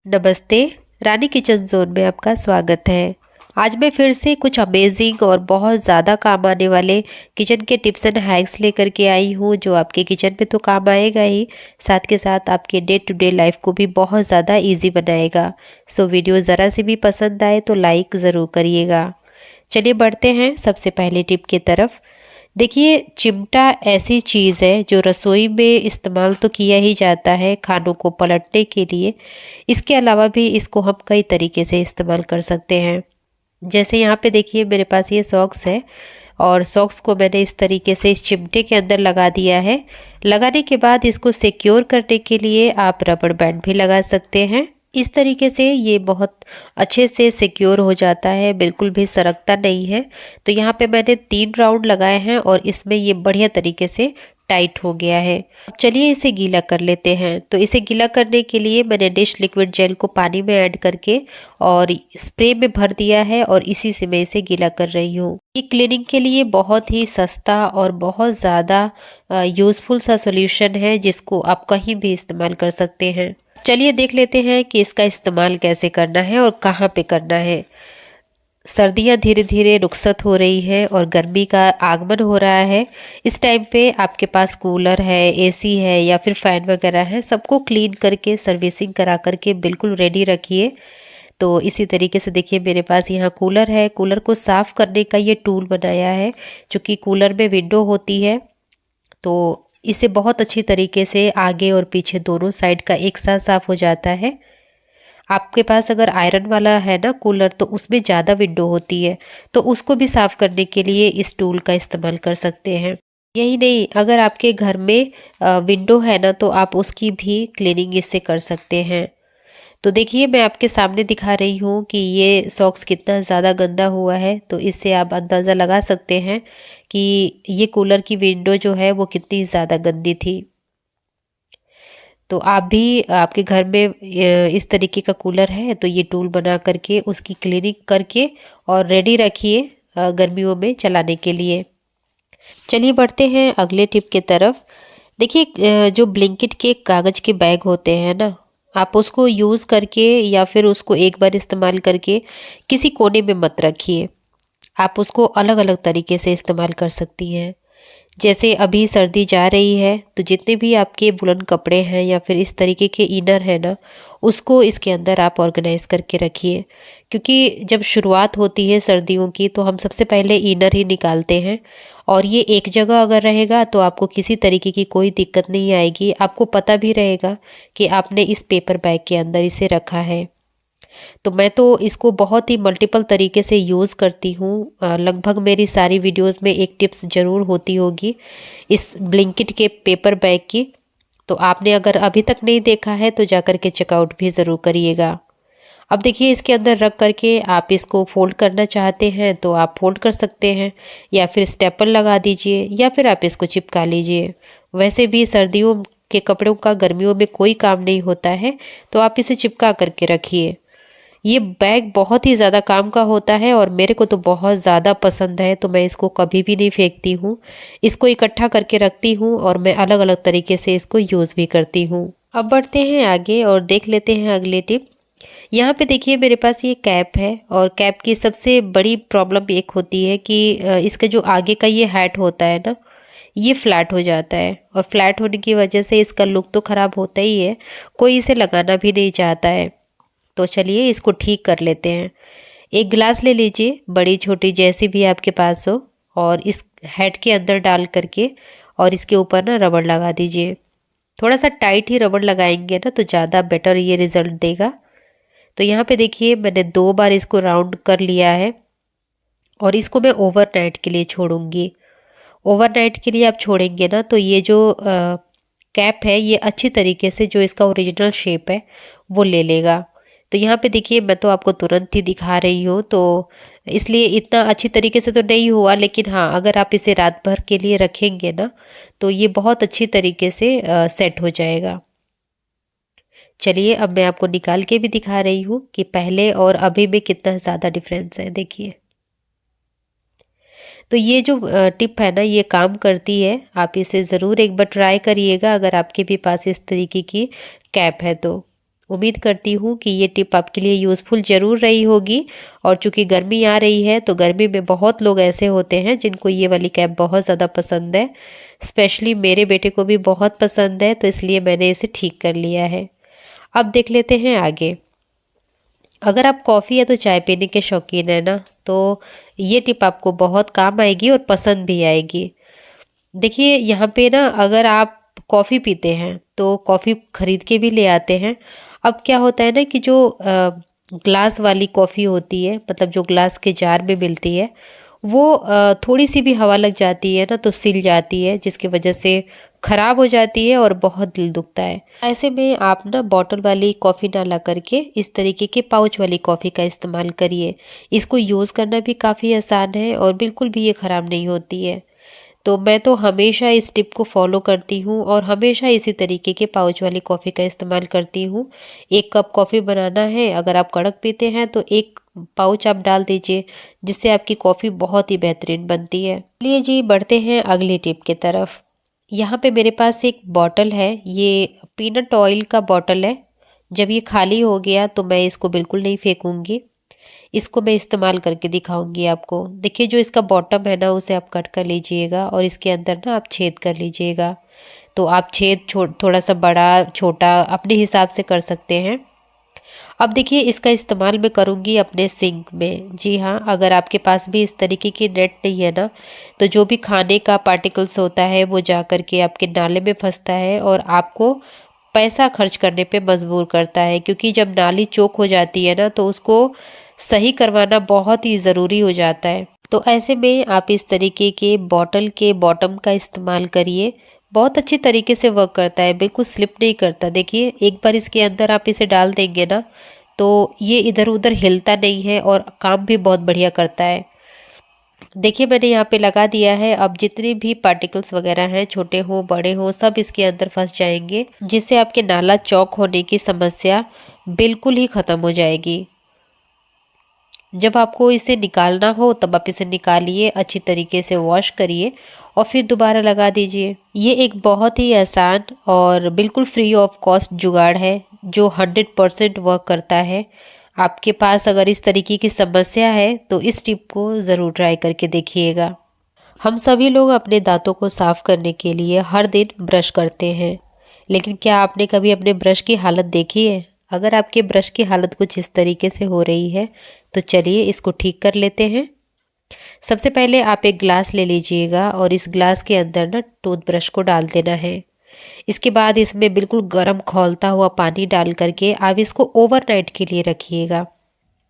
नमस्ते। रानी kitchen zone में आपका स्वागत है। आज मैं फिर से कुछ अमेजिंग और बहुत ज़्यादा काम आने वाले किचन के टिप्स एंड हैक्स लेकर के आई हूँ, जो आपके किचन में तो काम आएगा ही, साथ के साथ आपके डे टू डे लाइफ को भी बहुत ज़्यादा इजी बनाएगा। सो वीडियो ज़रा से भी पसंद आए तो लाइक ज़रूर करिएगा। चलिए बढ़ते हैं सबसे पहले टिप की तरफ। देखिए, चिमटा ऐसी चीज़ है जो रसोई में इस्तेमाल तो किया ही जाता है खानों को पलटने के लिए। इसके अलावा भी इसको हम कई तरीके से इस्तेमाल कर सकते हैं। जैसे यहाँ पे देखिए, मेरे पास ये सॉक्स है और सॉक्स को मैंने इस तरीके से इस चिमटे के अंदर लगा दिया है। लगाने के बाद इसको सिक्योर करने के लिए आप रबड़ बैंड भी लगा सकते हैं। इस तरीके से ये बहुत अच्छे से सिक्योर हो जाता है, बिल्कुल भी सरकता नहीं है। तो यहाँ पे मैंने 3 राउंड लगाए हैं और इसमें ये बढ़िया तरीके से टाइट हो गया है। चलिए इसे गीला कर लेते हैं। तो इसे गीला करने के लिए मैंने डिश लिक्विड जेल को पानी में ऐड करके और स्प्रे में भर दिया है और इसी से मैं इसे गीला कर रही हूँ। ये क्लीनिंग के लिए बहुत ही सस्ता और बहुत ज़्यादा यूज़फुल सा सॉल्यूशन है, जिसको आप कहीं भी इस्तेमाल कर सकते हैं। चलिए देख लेते हैं कि इसका इस्तेमाल कैसे करना है और कहाँ पे करना है। सर्दियाँ धीरे धीरे रुखसत हो रही है और गर्मी का आगमन हो रहा है। इस टाइम पे आपके पास कूलर है, एसी है या फिर फ़ैन वगैरह है, सबको क्लीन करके सर्विसिंग करा करके बिल्कुल रेडी रखिए। तो इसी तरीके से देखिए, मेरे पास यहाँ कूलर है। कूलर को साफ़ करने का ये टूल बनाया है। चूँकि कूलर में विंडो होती है तो इसे बहुत अच्छी तरीके से आगे और पीछे दोनों साइड का एक साथ साफ़ हो जाता है। आपके पास अगर आयरन वाला है ना कूलर, तो उसमें ज़्यादा विंडो होती है, तो उसको भी साफ़ करने के लिए इस टूल का इस्तेमाल कर सकते हैं। यही नहीं, अगर आपके घर में विंडो है ना, तो आप उसकी भी क्लीनिंग इससे कर सकते हैं। तो देखिए, मैं आपके सामने दिखा रही हूँ कि ये सॉक्स कितना ज़्यादा गंदा हुआ है। तो इससे आप अंदाज़ा लगा सकते हैं कि ये कूलर की विंडो जो है वो कितनी ज़्यादा गंदी थी। तो आप भी, आपके घर में इस तरीके का कूलर है तो ये टूल बना करके उसकी क्लीनिंग करके और रेडी रखिए गर्मियों में चलाने के लिए। चलिए बढ़ते हैं अगले टिप की तरफ। देखिए, जो ब्लिंकिट के कागज़ के बैग होते हैं ना, आप उसको यूज़ करके या फिर उसको एक बार इस्तेमाल करके किसी कोने में मत रखिए। आप उसको अलग अलग तरीके से इस्तेमाल कर सकती हैं। जैसे अभी सर्दी जा रही है, तो जितने भी आपके वुलन कपड़े हैं या फिर इस तरीके के इनर है ना, उसको इसके अंदर आप ऑर्गेनाइज़ करके रखिए। क्योंकि जब शुरुआत होती है सर्दियों की, तो हम सबसे पहले इनर ही निकालते हैं और ये एक जगह अगर रहेगा तो आपको किसी तरीके की कोई दिक्कत नहीं आएगी। आपको पता भी रहेगा कि आपने इस पेपर बैग के अंदर इसे रखा है। तो मैं तो इसको बहुत ही मल्टीपल तरीके से यूज़ करती हूँ। लगभग मेरी सारी वीडियोस में एक टिप्स ज़रूर होती होगी इस ब्लिंकिट के पेपर बैग की। तो आपने अगर अभी तक नहीं देखा है तो जाकर के चेकआउट भी ज़रूर करिएगा। अब देखिए, इसके अंदर रख करके आप इसको फ़ोल्ड करना चाहते हैं तो आप फ़ोल्ड कर सकते हैं, या फिर स्टेपल लगा दीजिए, या फिर आप इसको चिपका लीजिए। वैसे भी सर्दियों के कपड़ों का गर्मियों में कोई काम नहीं होता है, तो आप इसे चिपका करके रखिए। ये बैग बहुत ही ज़्यादा काम का होता है और मेरे को तो बहुत ज़्यादा पसंद है, तो मैं इसको कभी भी नहीं फेंकती हूँ। इसको इकट्ठा करके रखती हूँ और मैं अलग अलग तरीके से इसको यूज़ भी करती हूँ। अब बढ़ते हैं आगे और देख लेते हैं अगले टिप। यहाँ पे देखिए, मेरे पास ये कैप है और कैप की सबसे बड़ी प्रॉब्लम एक होती है कि इसका जो आगे का ये हैट होता है ना, ये फ्लैट हो जाता है और फ्लैट होने की वजह से इसका लुक तो ख़राब होता ही है, कोई इसे लगाना भी नहीं चाहता है। तो चलिए इसको ठीक कर लेते हैं। एक गिलास ले लीजिए, बड़ी छोटी जैसी भी आपके पास हो, और इस हेड के अंदर डाल करके और इसके ऊपर ना रबड़ लगा दीजिए। थोड़ा सा टाइट ही रबड़ लगाएंगे ना तो ज़्यादा बेटर ये रिज़ल्ट देगा। तो यहाँ पे देखिए, मैंने 2 बार इसको राउंड कर लिया है और इसको मैं ओवरनाइट के लिए छोड़ूंगी। ओवरनाइट के लिए आप छोड़ेंगे ना तो ये जो कैप है ये अच्छी तरीके से जो इसका ओरिजिनल शेप है वो ले लेगा। तो यहाँ पे देखिए, मैं तो आपको तुरंत ही दिखा रही हूँ, तो इसलिए इतना अच्छी तरीके से तो नहीं हुआ, लेकिन हाँ, अगर आप इसे रात भर के लिए रखेंगे ना तो ये बहुत अच्छी तरीके से सेट हो जाएगा। चलिए अब मैं आपको निकाल के भी दिखा रही हूँ कि पहले और अभी में कितना ज़्यादा डिफरेंस है, देखिए। तो ये जो टिप है ना, ये काम करती है। आप इसे ज़रूर एक बार ट्राई करिएगा अगर आपके भी पास इस तरीके की कैप है तो। उम्मीद करती हूँ कि ये टिप आपके लिए यूज़फुल ज़रूर रही होगी। और चूँकि गर्मी आ रही है तो गर्मी में बहुत लोग ऐसे होते हैं जिनको ये वाली कैप बहुत ज़्यादा पसंद है। स्पेशली मेरे बेटे को भी बहुत पसंद है, तो इसलिए मैंने इसे ठीक कर लिया है। अब देख लेते हैं आगे। अगर आप कॉफ़ी या तो चाय पीने के शौकीन है ना, तो ये टिप आपको बहुत काम आएगी और पसंद भी आएगी। देखिए यहाँ पे ना, अगर आप कॉफ़ी पीते हैं तो कॉफ़ी खरीद के भी ले आते हैं। अब क्या होता है ना कि जो ग्लास वाली कॉफ़ी होती है, मतलब जो ग्लास के जार में मिलती है, वो थोड़ी सी भी हवा लग जाती है ना तो सिल जाती है, जिसकी वजह से ख़राब हो जाती है और बहुत दिल दुखता है। ऐसे में आप ना बॉटल वाली कॉफ़ी ना ला करके इस तरीके के पाउच वाली कॉफ़ी का इस्तेमाल करिए। इसको यूज़ करना भी काफ़ी आसान है और बिल्कुल भी ये ख़राब नहीं होती है। तो मैं तो हमेशा इस टिप को फॉलो करती हूँ और हमेशा इसी तरीके के पाउच वाली कॉफ़ी का इस्तेमाल करती हूँ। 1 कप कॉफ़ी बनाना है, अगर आप कड़क पीते हैं तो 1 पाउच आप डाल दीजिए, जिससे आपकी कॉफ़ी बहुत ही बेहतरीन बनती है। चलिए जी, बढ़ते हैं अगली टिप की तरफ। यहाँ पे मेरे पास एक बॉटल है, ये पीनट ऑयल का बॉटल है। जब ये खाली हो गया तो मैं इसको बिल्कुल नहीं फेंकूँगी, इसको मैं इस्तेमाल करके दिखाऊंगी आपको। देखिए जो इसका बॉटम है ना, उसे आप कट कर लीजिएगा और इसके अंदर ना आप छेद कर लीजिएगा। तो आप छेद थोड़ा सा बड़ा छोटा अपने हिसाब से कर सकते हैं। अब देखिए इसका इस्तेमाल मैं करूँगी अपने सिंक में। जी हाँ, अगर आपके पास भी इस तरीके की नेट नहीं है ना, तो जो भी खाने का पार्टिकल्स होता है वो जा कर के आपके नाले में फंसता है और आपको पैसा खर्च करने पे मजबूर करता है, क्योंकि जब नाली चौक हो जाती है ना तो उसको सही करवाना बहुत ही ज़रूरी हो जाता है। तो ऐसे में आप इस तरीके के बॉटल के बॉटम का इस्तेमाल करिए, बहुत अच्छी तरीके से वर्क करता है, बिल्कुल स्लिप नहीं करता। देखिए एक बार इसके अंदर आप इसे डाल देंगे ना तो ये इधर उधर हिलता नहीं है और काम भी बहुत बढ़िया करता है। देखिए मैंने यहाँ पे लगा दिया है। अब जितने भी पार्टिकल्स वगैरह हैं, छोटे हो बड़े हो, सब इसके अंदर फंस जाएंगे, जिससे आपके नाला चौक होने की समस्या बिल्कुल ही ख़त्म हो जाएगी। जब आपको इसे निकालना हो तब आप इसे निकालिए, अच्छी तरीके से वॉश करिए और फिर दोबारा लगा दीजिए। ये एक बहुत ही आसान और बिल्कुल फ्री ऑफ कॉस्ट जुगाड़ है जो 100% वर्क करता है। आपके पास अगर इस तरीके की समस्या है तो इस टिप को ज़रूर ट्राई करके देखिएगा। हम सभी लोग अपने दांतों को साफ करने के लिए हर दिन ब्रश करते हैं, लेकिन क्या आपने कभी अपने ब्रश की हालत देखी है? अगर आपके ब्रश की हालत कुछ इस तरीके से हो रही है तो चलिए इसको ठीक कर लेते हैं। सबसे पहले आप एक ग्लास ले लीजिएगा और इस ग्लास के अंदर ना टूथब्रश को डाल देना है। इसके बाद इसमें बिल्कुल गर्म खौलता हुआ पानी डाल करके आप इसको ओवरनाइट के लिए रखिएगा।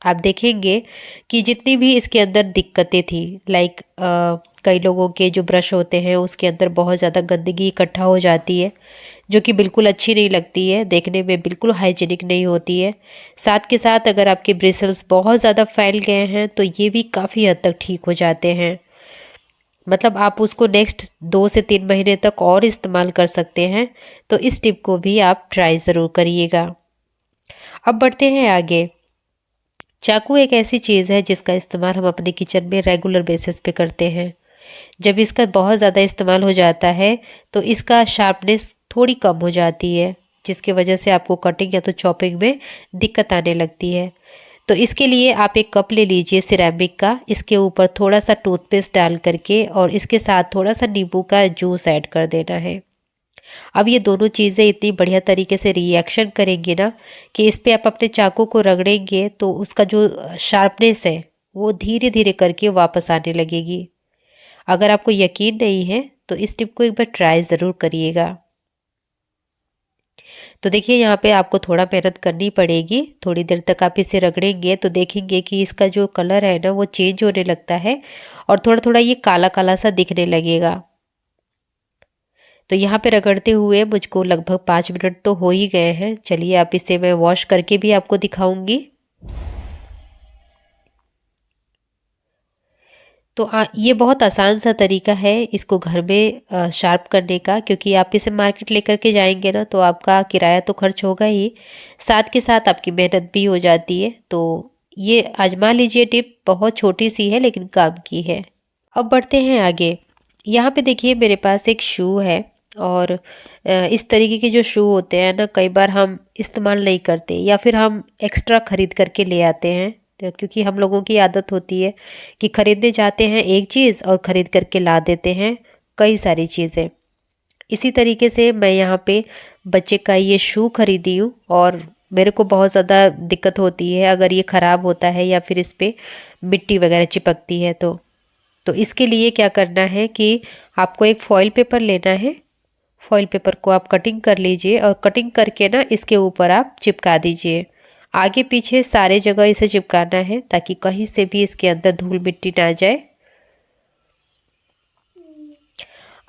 आप देखेंगे कि जितनी भी इसके अंदर दिक्कतें थी, लाइक कई लोगों के जो ब्रश होते हैं उसके अंदर बहुत ज़्यादा गंदगी इकट्ठा हो जाती है, जो कि बिल्कुल अच्छी नहीं लगती है, देखने में बिल्कुल हाइजीनिक नहीं होती है। साथ के साथ अगर आपके ब्रिसल्स बहुत ज़्यादा फैल गए हैं तो ये भी काफ़ी हद तक ठीक हो जाते हैं। मतलब आप उसको नेक्स्ट 2 से 3 महीने तक और इस्तेमाल कर सकते हैं। तो इस टिप को भी आप ट्राई ज़रूर करिएगा। अब बढ़ते हैं आगे। चाकू एक ऐसी चीज़ है जिसका इस्तेमाल हम अपने किचन में रेगुलर बेसिस पे करते हैं। जब इसका बहुत ज़्यादा इस्तेमाल हो जाता है तो इसका शार्पनेस थोड़ी कम हो जाती है, जिसकी वजह से आपको कटिंग या तो चॉपिंग में दिक्कत आने लगती है। तो इसके लिए आप एक कप ले लीजिए सिरेमिक का, इसके ऊपर थोड़ा सा टूथपेस्ट डाल करके और इसके साथ थोड़ा सा नींबू का जूस ऐड कर देना है। अब ये दोनों चीज़ें इतनी बढ़िया तरीके से रिएक्शन करेंगी ना कि इस पे आप अपने चाकू को रगड़ेंगे तो उसका जो शार्पनेस है वो धीरे धीरे करके वापस आने लगेगी। अगर आपको यकीन नहीं है तो इस टिप को एक बार ट्राई ज़रूर करिएगा। तो देखिए यहाँ पे आपको थोड़ा मेहनत करनी पड़ेगी। थोड़ी देर तक आप इसे रगड़ेंगे तो देखेंगे कि इसका जो कलर है ना वो चेंज होने लगता है और थोड़ा थोड़ा ये काला काला सा दिखने लगेगा। तो यहाँ पे रगड़ते हुए मुझको लगभग 5 मिनट तो हो ही गए हैं। चलिए आप इसे मैं वॉश करके भी आपको दिखाऊंगी। तो ये बहुत आसान सा तरीका है इसको घर में शार्प करने का, क्योंकि आप इसे मार्केट लेकर के जाएंगे ना तो आपका किराया तो खर्च होगा ही, साथ के साथ आपकी मेहनत भी हो जाती है। तो ये आजमा लीजिए, टिप बहुत छोटी सी है लेकिन काम की है। अब बढ़ते हैं आगे। यहाँ पे देखिए मेरे पास एक शू है। और इस तरीके के जो शू होते हैं ना, कई बार हम इस्तेमाल नहीं करते या फिर हम एक्स्ट्रा ख़रीद करके ले आते हैं, तो क्योंकि हम लोगों की आदत होती है कि ख़रीदने जाते हैं एक चीज़ और ख़रीद करके ला देते हैं कई सारी चीज़ें। इसी तरीके से मैं यहाँ पे बच्चे का ये शू खरीदी हूँ और मेरे को बहुत ज़्यादा दिक्कत होती है अगर ये ख़राब होता है या फिर इस पे मिट्टी वगैरह चिपकती है तो इसके लिए क्या करना है कि आपको एक फॉइल पेपर लेना है। फॉइल पेपर को आप कटिंग कर लीजिए और कटिंग करके ना इसके ऊपर आप चिपका दीजिए। आगे पीछे सारे जगह इसे चिपकाना है ताकि कहीं से भी इसके अंदर धूल मिट्टी ना जाए।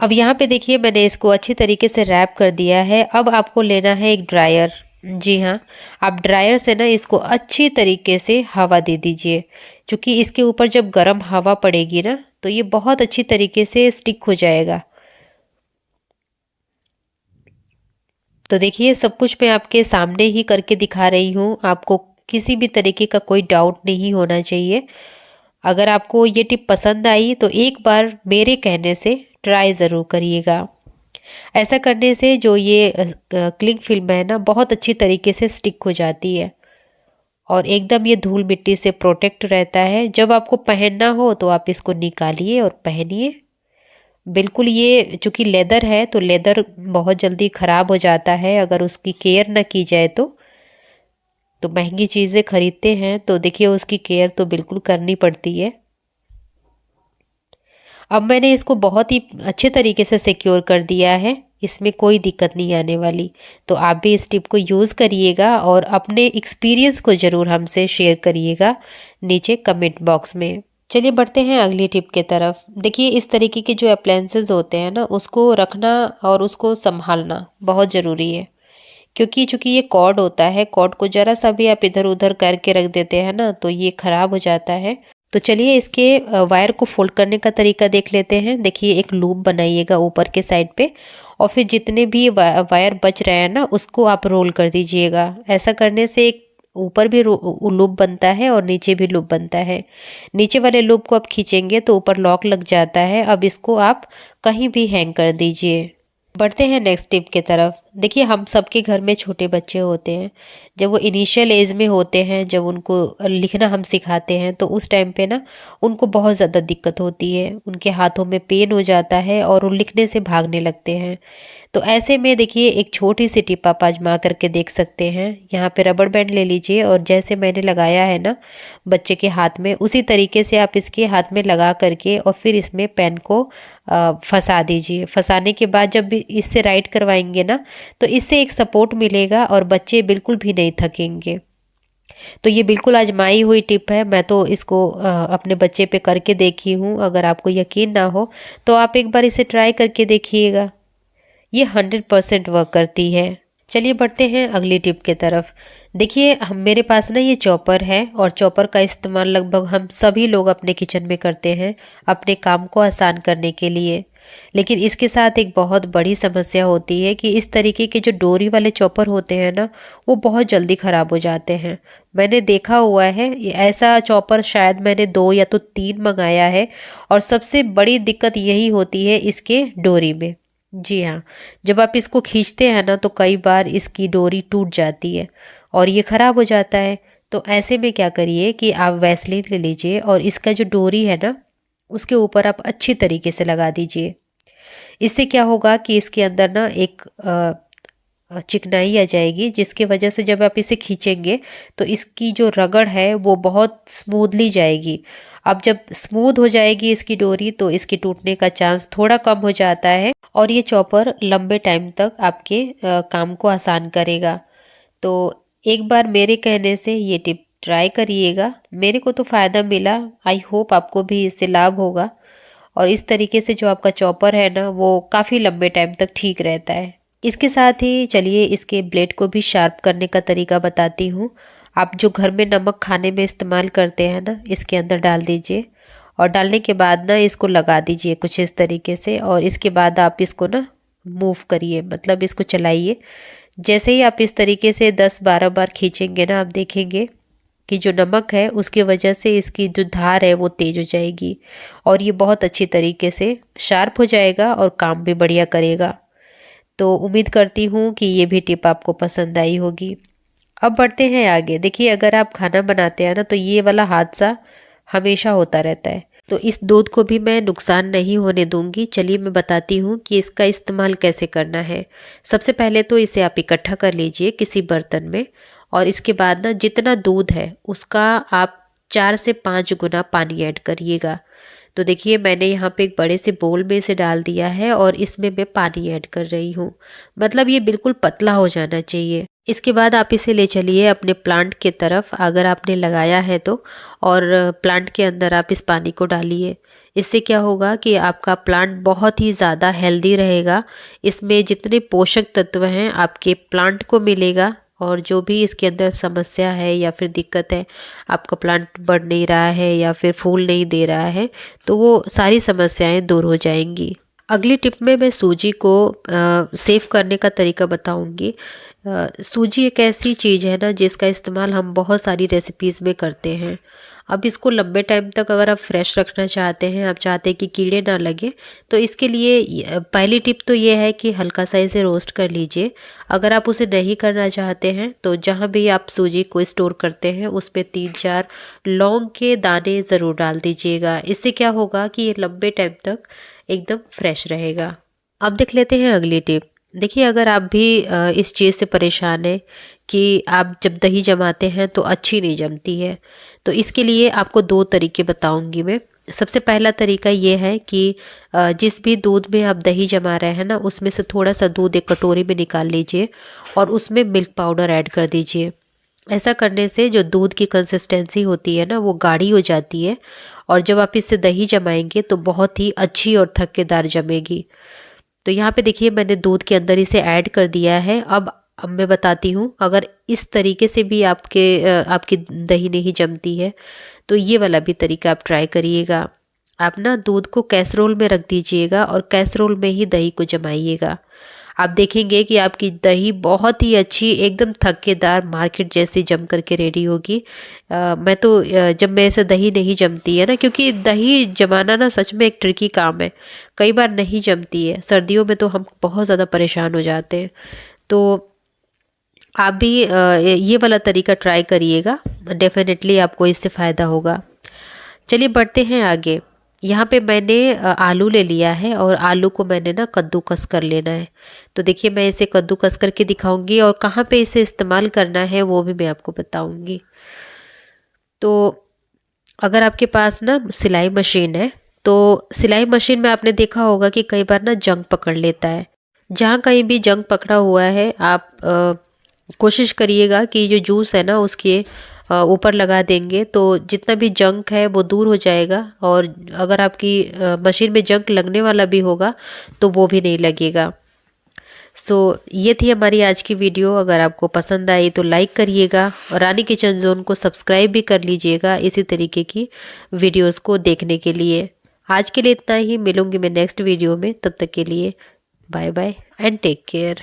अब यहाँ पे देखिए मैंने इसको अच्छी तरीके से रैप कर दिया है। अब आपको लेना है एक ड्रायर। जी हाँ, आप ड्रायर से ना इसको अच्छी तरीके से हवा दे दीजिए, क्योंकि इसके ऊपर जब गर्म हवा पड़ेगी ना तो ये बहुत अच्छी तरीके से स्टिक हो जाएगा। तो देखिए सब कुछ मैं आपके सामने ही करके दिखा रही हूँ, आपको किसी भी तरीके का कोई डाउट नहीं होना चाहिए। अगर आपको ये टिप पसंद आई तो एक बार मेरे कहने से ट्राई ज़रूर करिएगा। ऐसा करने से जो ये क्लिंग फिल्म है ना, बहुत अच्छी तरीके से स्टिक हो जाती है और एकदम ये धूल मिट्टी से प्रोटेक्ट रहता है। जब आपको पहनना हो तो आप इसको निकालिए और पहनिए। बिल्कुल, ये चूँकि लेदर है तो लेदर बहुत जल्दी ख़राब हो जाता है अगर उसकी केयर ना की जाए तो महंगी चीज़ें खरीदते हैं तो देखिए उसकी केयर तो बिल्कुल करनी पड़ती है। अब मैंने इसको बहुत ही अच्छे तरीके से सिक्योर कर दिया है, इसमें कोई दिक्कत नहीं आने वाली। तो आप भी इस टिप को यूज़ करिएगा और अपने एक्सपीरियंस को ज़रूर हमसे शेयर करिएगा नीचे कमेंट बॉक्स में। चलिए बढ़ते हैं अगली टिप के तरफ। देखिए इस तरीके के जो अप्लायंसेस होते हैं ना, उसको रखना और उसको संभालना बहुत ज़रूरी है, क्योंकि चूँकि ये कॉर्ड होता है, कॉर्ड को ज़रा सा भी आप इधर उधर करके रख देते हैं ना तो ये ख़राब हो जाता है। तो चलिए इसके वायर को फोल्ड करने का तरीका देख लेते हैं। देखिए एक लूप बनाइएगा ऊपर के साइड पे और फिर जितने भी वायर बच रहे हैं ना उसको आप रोल कर दीजिएगा। ऐसा करने से एक ऊपर भी लूप बनता है और नीचे भी लूप बनता है। नीचे वाले लूप को आप खींचेंगे तो ऊपर लॉक लग जाता है। अब इसको आप कहीं भी हैंग कर दीजिए। बढ़ते हैं नेक्स्ट टिप के तरफ। देखिए हम सबके घर में छोटे बच्चे होते हैं, जब वो इनिशियल एज में होते हैं, जब उनको लिखना हम सिखाते हैं तो उस टाइम पे ना उनको बहुत ज़्यादा दिक्कत होती है, उनके हाथों में पेन हो जाता है और वो लिखने से भागने लगते हैं। तो ऐसे में देखिए एक छोटी सी टिप आप आजमा करके देख सकते हैं। यहाँ पे रबड़ बैंड ले लीजिए और जैसे मैंने लगाया है ना बच्चे के हाथ में, उसी तरीके से आप इसके हाथ में लगा करके और फिर इसमें पेन को फंसा दीजिए। फंसाने के बाद जब भी इससे राइट करवाएंगे ना तो इससे एक सपोर्ट मिलेगा और बच्चे बिल्कुल भी नहीं थकेंगे। तो ये बिल्कुल आजमाई हुई टिप है, मैं तो इसको अपने बच्चे पे करके देखी हूँ। अगर आपको यकीन ना हो तो आप एक बार इसे ट्राई करके देखिएगा, ये 100% वर्क करती है। चलिए बढ़ते हैं अगली टिप के तरफ। देखिए हम मेरे पास ना ये चॉपर है और चॉपर का इस्तेमाल लगभग हम सभी लोग अपने किचन में करते हैं अपने काम को आसान करने के लिए। लेकिन इसके साथ एक बहुत बड़ी समस्या होती है कि इस तरीके के जो डोरी वाले चॉपर होते हैं ना वो बहुत जल्दी ख़राब हो जाते हैं। मैंने देखा हुआ है ऐसा चॉपर, शायद मैंने 2 या तो 3 मंगाया है और सबसे बड़ी दिक्कत यही होती है इसके डोरी में। जी हाँ, जब आप इसको खींचते हैं ना तो कई बार इसकी डोरी टूट जाती है और ये ख़राब हो जाता है। तो ऐसे में क्या करिए कि आप वैसलीन ले लीजिए और इसका जो डोरी है ना उसके ऊपर आप अच्छी तरीके से लगा दीजिए। इससे क्या होगा कि इसके अंदर ना एक चिकनाई आ जाएगी, जिसके वजह से जब आप इसे खींचेंगे तो इसकी जो रगड़ है वो बहुत स्मूथली जाएगी। अब जब स्मूथ हो जाएगी इसकी डोरी तो इसके टूटने का चांस थोड़ा कम हो जाता है और ये चॉपर लंबे टाइम तक आपके काम को आसान करेगा। तो एक बार मेरे कहने से ये टिप ट्राई करिएगा, मेरे को तो फ़ायदा मिला। आई होप आपको भी इससे लाभ होगा और इस तरीके से जो आपका चॉपर है ना वो काफ़ी लंबे टाइम तक ठीक रहता है। इसके साथ ही चलिए इसके ब्लेड को भी शार्प करने का तरीका बताती हूँ। आप जो घर में नमक खाने में इस्तेमाल करते हैं ना इसके अंदर डाल दीजिए और डालने के बाद ना इसको लगा दीजिए कुछ इस तरीके से और इसके बाद आप इसको ना मूव करिए, मतलब इसको चलाइए। जैसे ही आप इस तरीके से 10-12 बार खींचेंगे ना आप देखेंगे कि जो नमक है उसकी वजह से इसकी जो धार है वो तेज हो जाएगी और ये बहुत अच्छी तरीके से शार्प हो जाएगा और काम भी बढ़िया करेगा। तो उम्मीद करती हूँ कि ये भी टिप आपको पसंद आई होगी। अब बढ़ते हैं आगे। देखिए, अगर आप खाना बनाते हैं ना तो ये वाला हादसा हमेशा होता रहता है, तो इस दूध को भी मैं नुकसान नहीं होने दूंगी। चलिए मैं बताती हूँ कि इसका इस्तेमाल कैसे करना है। सबसे पहले तो इसे आप इकट्ठा कर लीजिए किसी बर्तन में, और इसके बाद ना जितना दूध है उसका आप 4 से 5 गुना पानी ऐड करिएगा। तो देखिए, मैंने यहाँ पे एक बड़े से बोल में इसे डाल दिया है और इसमें मैं पानी ऐड कर रही हूँ। मतलब ये बिल्कुल पतला हो जाना चाहिए। इसके बाद आप इसे ले चलिए अपने प्लांट के तरफ, अगर आपने लगाया है तो, और प्लांट के अंदर आप इस पानी को डालिए। इससे क्या होगा कि आपका प्लांट बहुत ही ज़्यादा हेल्दी रहेगा। इसमें जितने पोषक तत्व हैं आपके प्लांट को मिलेगा, और जो भी इसके अंदर समस्या है या फिर दिक्कत है, आपका प्लांट बढ़ नहीं रहा है या फिर फूल नहीं दे रहा है, तो वो सारी समस्याएं दूर हो जाएंगी। अगली टिप में मैं सूजी को सेव करने का तरीका बताऊंगी। सूजी एक ऐसी चीज़ है ना जिसका इस्तेमाल हम बहुत सारी रेसिपीज़ में करते हैं। अब इसको लंबे टाइम तक अगर आप फ्रेश रखना चाहते हैं, आप चाहते हैं कि कीड़े ना लगे, तो इसके लिए पहली टिप तो ये है कि हल्का सा इसे रोस्ट कर लीजिए। अगर आप उसे नहीं करना चाहते हैं तो जहाँ भी आप सूजी को स्टोर करते हैं उस पर 3-4 लौंग के दाने ज़रूर डाल दीजिएगा। इससे क्या होगा कि ये लंबे टाइम तक एकदम फ्रेश रहेगा। अब देख लेते हैं अगली टिप। देखिए, अगर आप भी इस चीज़ से परेशान हैं कि आप जब दही जमाते हैं तो अच्छी नहीं जमती है, तो इसके लिए आपको 2 तरीके बताऊंगी मैं। सबसे पहला तरीका ये है कि जिस भी दूध में आप दही जमा रहे हैं ना, उसमें से थोड़ा सा दूध एक कटोरी में निकाल लीजिए और उसमें मिल्क पाउडर ऐड कर दीजिए। ऐसा करने से जो दूध की कंसिस्टेंसी होती है ना, वो गाढ़ी हो जाती है, और जब आप इससे दही जमाएंगे तो बहुत ही अच्छी और थक्केदार जमेगी। तो यहाँ पे देखिए, मैंने दूध के अंदर इसे ऐड कर दिया है। अब मैं बताती हूँ, अगर इस तरीके से भी आपकी दही नहीं जमती है तो ये वाला भी तरीका आप ट्राई करिएगा। आप ना दूध को कैसरोल में रख दीजिएगा और कैसरोल में ही दही को जमाइएगा। आप देखेंगे कि आपकी दही बहुत ही अच्छी, एकदम थक्केदार, मार्केट जैसी जम करके रेडी होगी। मैं तो जब मेरे से दही नहीं जमती है ना, क्योंकि दही जमाना ना सच में एक ट्रिकी काम है, कई बार नहीं जमती है। सर्दियों में तो हम बहुत ज़्यादा परेशान हो जाते हैं। तो आप भी ये वाला तरीका ट्राई करिएगा, डेफिनेटली आपको इससे फ़ायदा होगा। चलिए बढ़ते हैं आगे। यहाँ पे मैंने आलू ले लिया है और आलू को मैंने ना कद्दूकस कर लेना है। तो देखिए, मैं इसे कद्दूकस करके दिखाऊंगी और कहाँ पे इसे इस्तेमाल करना है वो भी मैं आपको बताऊंगी। तो अगर आपके पास ना सिलाई मशीन है तो सिलाई मशीन में आपने देखा होगा कि कई बार ना जंग पकड़ लेता है। जहाँ कहीं भी जंग पकड़ा हुआ है, आप कोशिश करिएगा कि जो जूस है ना उसके ऊपर लगा देंगे तो जितना भी जंक है वो दूर हो जाएगा, और अगर आपकी मशीन में जंक लगने वाला भी होगा तो वो भी नहीं लगेगा। सो ये थी हमारी आज की वीडियो। अगर आपको पसंद आई तो लाइक करिएगा और रानी किचन जोन को सब्सक्राइब भी कर लीजिएगा इसी तरीके की वीडियोस को देखने के लिए। आज के लिए इतना ही, मिलूंगी मैं नेक्स्ट वीडियो में। तब तक के लिए bye bye and take care.